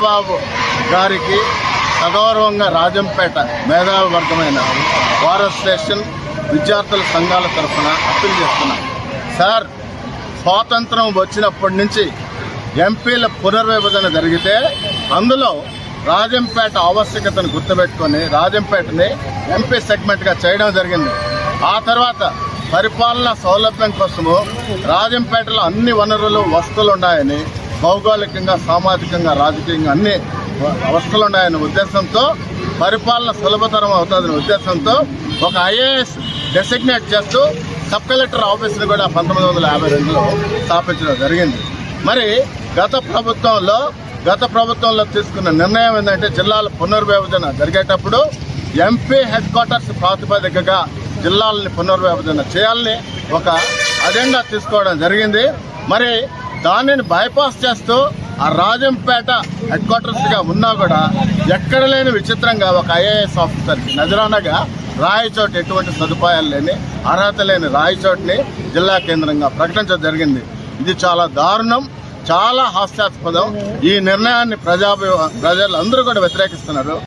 బాబు గారికి సగౌరవంగా రాజంపేట మేధావి వర్గమైన ఫారెస్ట్ స్టేషన్ విద్యార్థుల సంఘాల తరఫున అప్పీల్ చేస్తున్నాం. సార్, స్వాతంత్రం వచ్చినప్పటి నుంచి ఎంపీల పునర్విభజన జరిగితే అందులో రాజంపేట ఆవశ్యకతను గుర్తుపెట్టుకొని రాజంపేటని ఎంపీ సెగ్మెంట్గా చేయడం జరిగింది. ఆ తర్వాత పరిపాలన సౌలభ్యం కోసము రాజంపేటలో అన్ని వనరులు వస్తువులు ఉన్నాయని, భౌగోళికంగా సామాజికంగా రాజకీయంగా అన్ని వస్తువులు ఉన్నాయనే ఉద్దేశంతో, పరిపాలన సులభతరం అవుతుందనే ఉద్దేశంతో ఒక ఐఏఎస్ డెసిగ్నేట్ చేస్తూ సబ్ కలెక్టర్ ఆఫీసును కూడా 1952లో స్థాపించడం జరిగింది. మరి గత ప్రభుత్వంలో తీసుకున్న నిర్ణయం ఏంటంటే, జిల్లాల పునర్విభజన జరిగేటప్పుడు ఎంపీ హెడ్ క్వార్టర్స్ ప్రాతిపదికగా జిల్లాలని పునర్విభజన చేయాలని ఒక అజెండా తీసుకోవడం జరిగింది. మరి దానిని బైపాస్ చేస్తూ ఆ రాజంపేట హెడ్ క్వార్టర్స్గా ఉన్నా కూడా ఎక్కడ లేని విచిత్రంగా ఒక ఐఏఎస్ ఆఫీసర్కి నజరానగా రాయచోటు ఎటువంటి సదుపాయాలు లేని, అర్హత లేని రాయచోటుని జిల్లా కేంద్రంగా ప్రకటించడం జరిగింది. ఇది చాలా దారుణం, చాలా హాస్యాస్పదం. ఈ నిర్ణయాన్ని ప్రజలందరూ కూడా వ్యతిరేకిస్తున్నారు.